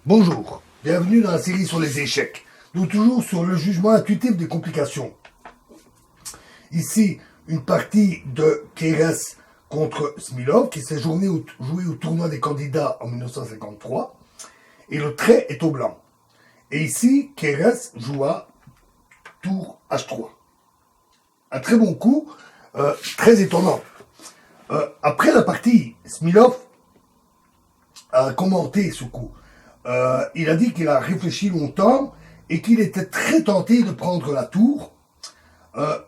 Bonjour, bienvenue dans la série sur les échecs. Nous toujours sur le jugement intuitif des complications. Ici, une partie de Keres contre Smilov qui s'est joué au tournoi des candidats en 1953 et le trait est au blanc. Et ici, Keres joua tour H3. Un très bon coup, très étonnant. Après la partie, Smilov a commenté ce coup. Il a dit qu'il a réfléchi longtemps et qu'il était très tenté de prendre la tour,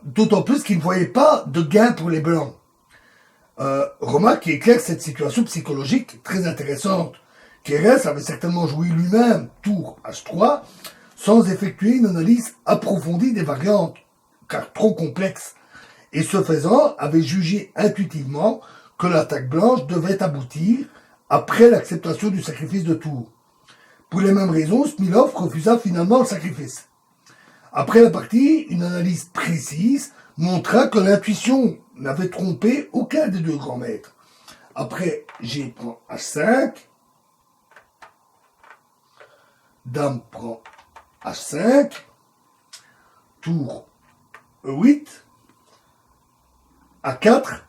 d'autant plus qu'il ne voyait pas de gain pour les Blancs. Roma qui éclaire cette situation psychologique très intéressante. Keres avait certainement joué lui-même tour H3 sans effectuer une analyse approfondie des variantes, car trop complexes, et ce faisant avait jugé intuitivement que l'attaque blanche devait aboutir après l'acceptation du sacrifice de tour. Pour les mêmes raisons, Smilov refusa finalement le sacrifice. Après la partie, une analyse précise montra que l'intuition n'avait trompé aucun des deux grands maîtres. Après, G prend H5, Dame prend H5, tour E8, A4,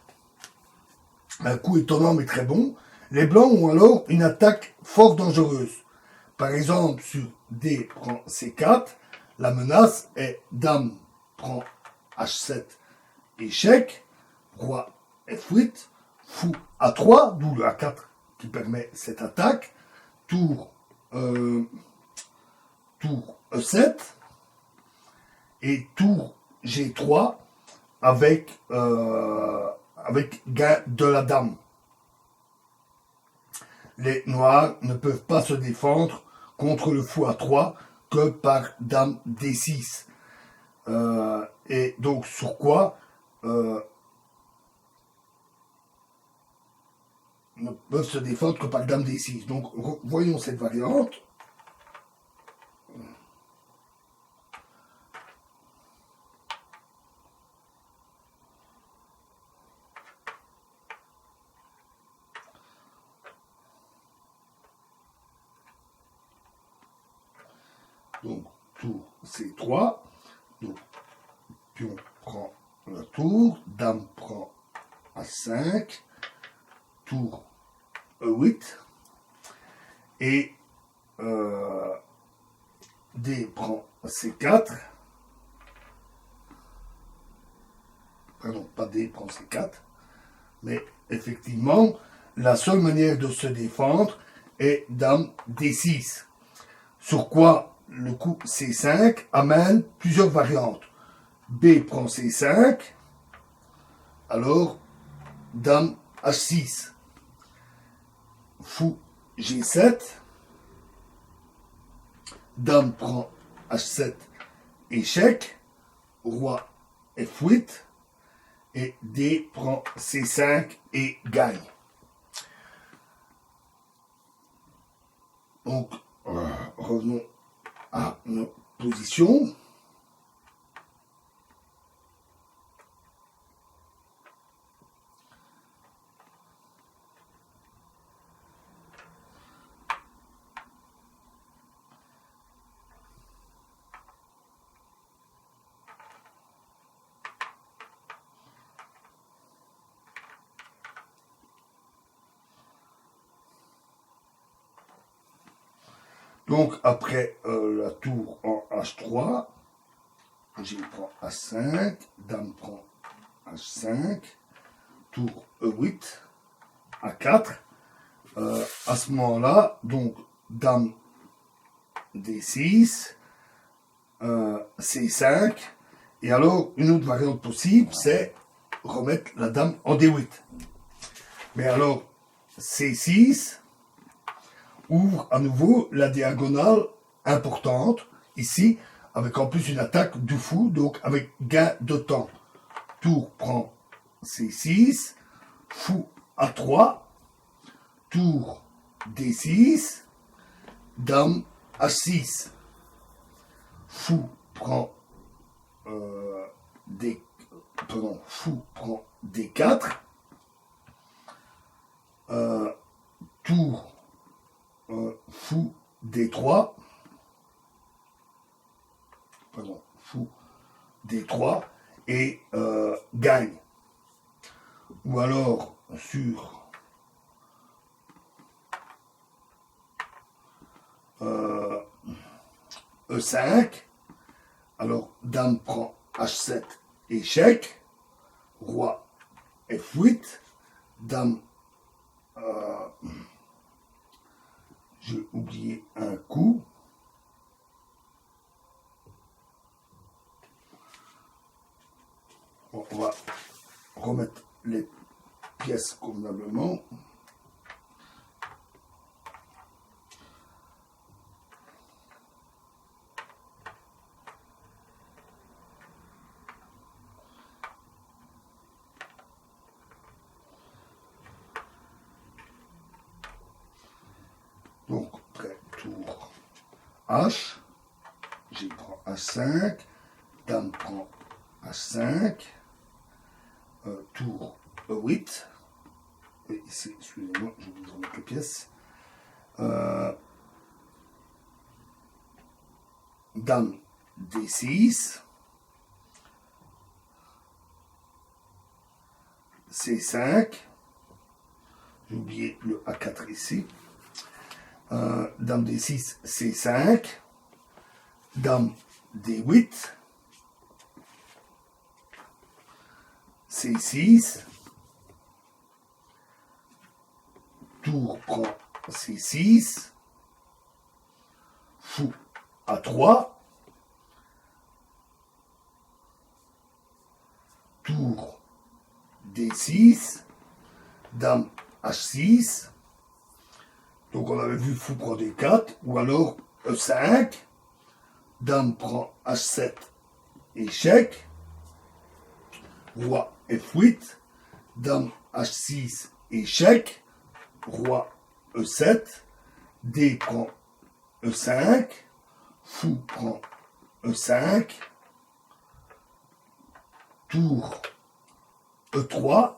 un coup étonnant mais très bon. Les Blancs ont alors une attaque fort dangereuse. Par exemple, sur D prend C4, la menace est Dame prend H7, échec, Roi F8, Fou A3, d'où le A4 qui permet cette attaque, tour E7 et tour G3 avec gain de la Dame. Les Noirs ne peuvent pas se défendre contre le fou A3 que par Dame D6. Et donc sur quoi ne peuvent se défendre que par Dame D6. Donc voyons cette variante. Donc tour C3. Donc pion prend la tour, Dame prend A5, tour E8 et D prend C4. Pardon, pas D prend C4. Mais effectivement, la seule manière de se défendre est Dame D6. Sur quoi le coup C5 amène plusieurs variantes. B prend C5, alors Dame H6, Fou G7, Dame prend H7, échec, Roi F8, et D prend C5 et gagne. Donc, revenons à nos positions. Donc, après la tour en H3, G prend H5, Dame prend H5, tour E8, A4. À ce moment-là, donc, Dame D6, C5, et alors, une autre variante possible, c'est remettre la Dame en D8. Mais alors, C6 ouvre à nouveau la diagonale importante, ici, avec en plus une attaque du fou, donc avec gain de temps. Tour prend C6, fou A3, tour D6, Dame H6. Fou prend fou prend D4, tour fou D3, pardon, fou D3 et gagne. Ou alors sur E5, alors dame prend H7, échec, roi F8, dame, j'ai oublié un coup, bon, on va remettre les pièces convenablement. Donc, prêt, tour H, G prend H5, dame prend H5, tour E8, et ici, excusez-moi, j'ai oublié de remettre les pièces, dame D6, C5, j'ai oublié le A4 ici, dame D6, C5, dame D8, C6, tour prend C6, fou A3, tour D6, dame H6, donc on avait vu fou prend D4, ou alors E5, dame prend H7, échec, roi F8, dame H6, échec, roi E7, D prend E5, fou prend E5, tour E3,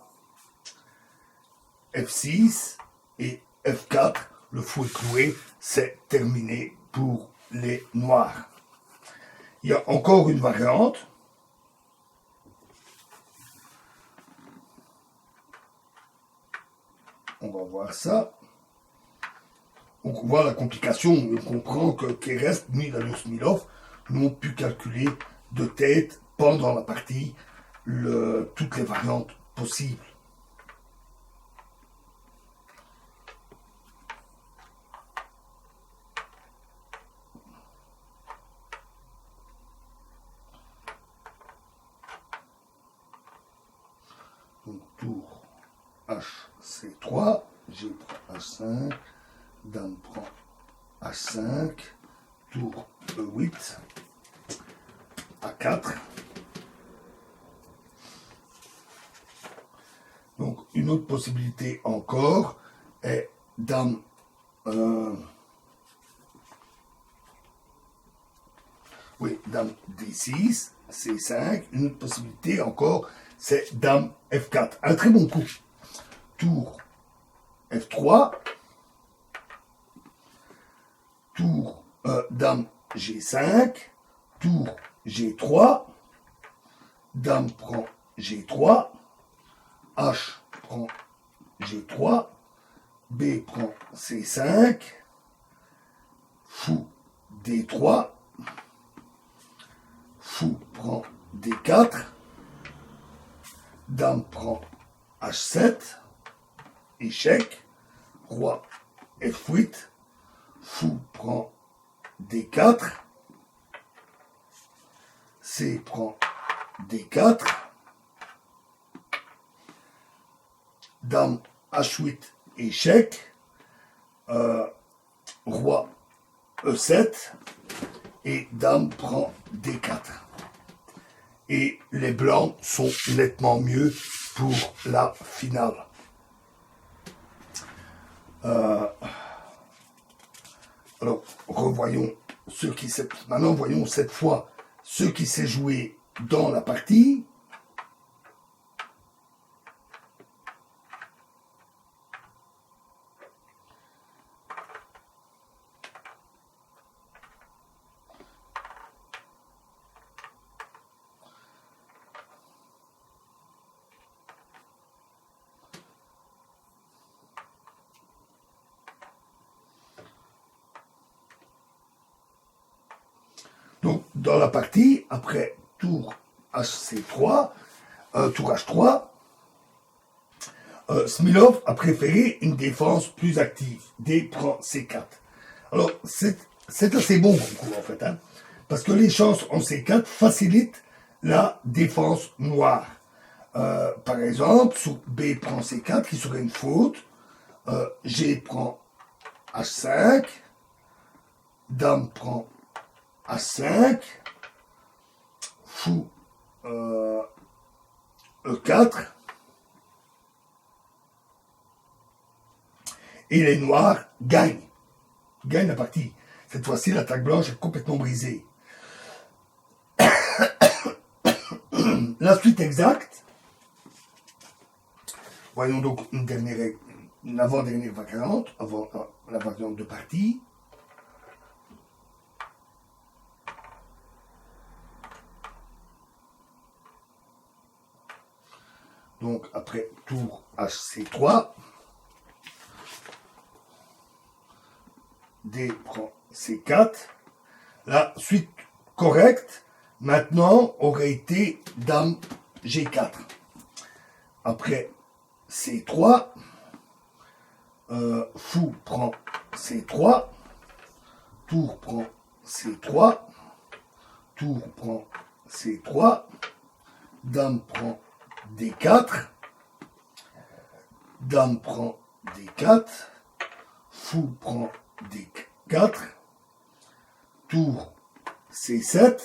F6 et F4, le fou est cloué, c'est terminé pour les noirs. Il y a encore une variante. On va voir ça. Donc on voit la complication, on comprend que Keres, ni Darius Milhaud n'ont pu calculer de tête pendant la partie toutes les variantes possibles. Donc tour H, C3, G prend H5, dame prend H5, tour E8, A4. Donc une autre possibilité encore est dame dame D6, C5. Une autre possibilité encore, c'est dame F4. Un très bon coup. Tour F3, tour dame G5, tour G3, dame prend G3, H prend G3, B prend C5, fou D3, fou prend D4, dame prend H7, échec, roi F8, fou prend D4, C prend D4, dame H8, échec, roi E7, et dame prend D4. Et les blancs sont nettement mieux pour la finale. Alors, revoyons ce qui s'est... Maintenant, voyons cette fois ce qui s'est joué dans la partie. dans la partie, après tour HC3, tour H3, Smilov a préféré une défense plus active. D prend C4. Alors, c'est assez bon comme coup, en fait, hein, parce que les chances en C4 facilitent la défense noire. Par exemple, sur B prend C4, qui serait une faute, G prend H5, Dame prend H5, Fou E4, et les noirs gagnent la partie. Cette fois-ci, l'attaque blanche est complètement brisée. La suite exacte. Voyons donc une avant-dernière variante, avant la variante de partie. Donc, après tour HC3, D prend C4. La suite correcte, maintenant, aurait été Dame G4. Après C3, Fou prend C3, Tour prend C3, Tour prend C3, Dame prend D4, Dame prend D4, Fou prend D4, Tour C7,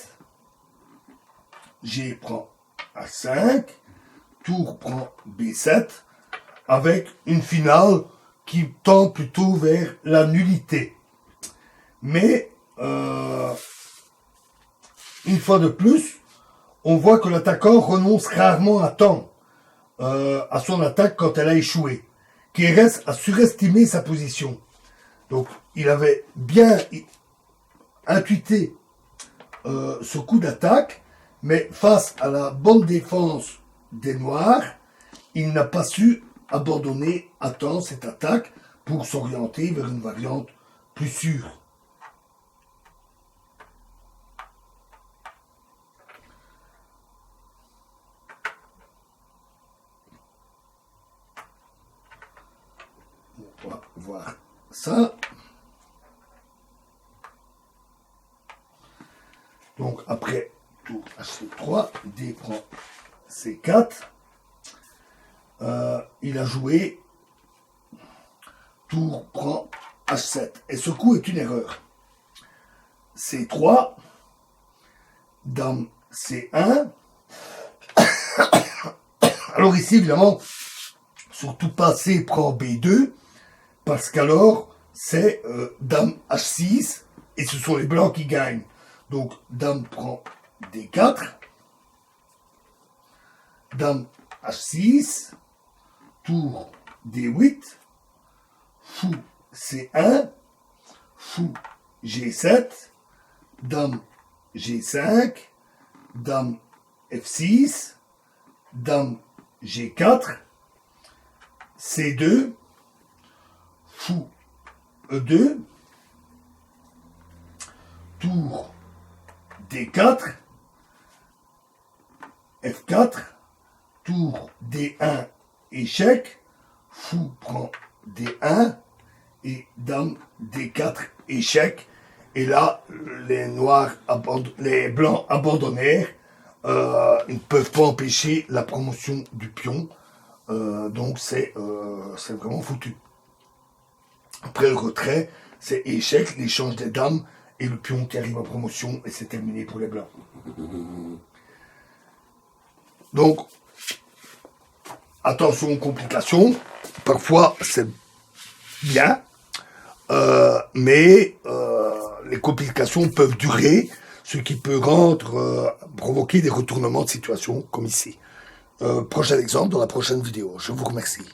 G prend A5, Tour prend B7, avec une finale qui tend plutôt vers la nullité. Mais, une fois de plus, on voit que l'attaquant renonce rarement à temps à son attaque quand elle a échoué. Keres a surestimé sa position. Donc, il avait bien intuité ce coup d'attaque, mais face à la bonne défense des Noirs, il n'a pas su abandonner à temps cette attaque pour s'orienter vers une variante plus sûre. On va voir ça. Donc après tour HC3, D prend C4. Il a joué tour prend H7. Et ce coup est une erreur. C3, Dame C1. Alors ici, évidemment, surtout pas C prend B2, parce qu'alors, c'est Dame H6, et ce sont les blancs qui gagnent. Donc, Dame prend D4, Dame H6, Tour D8, Fou C1, Fou G7, Dame G5, Dame F6, Dame G4, C2, Fou E2, Tour D4, F4, Tour D1, échec, Fou prend D1 et Dame D4, échec. Et là, les blancs abandonnèrent. Ils ne peuvent pas empêcher la promotion du pion. Donc c'est vraiment foutu. Après le retrait, c'est échec, l'échange des dames et le pion qui arrive en promotion et c'est terminé pour les blancs. Donc, attention aux complications. Parfois, c'est bien, mais les complications peuvent durer, ce qui peut provoquer des retournements de situation comme ici. Prochain exemple dans la prochaine vidéo. Je vous remercie.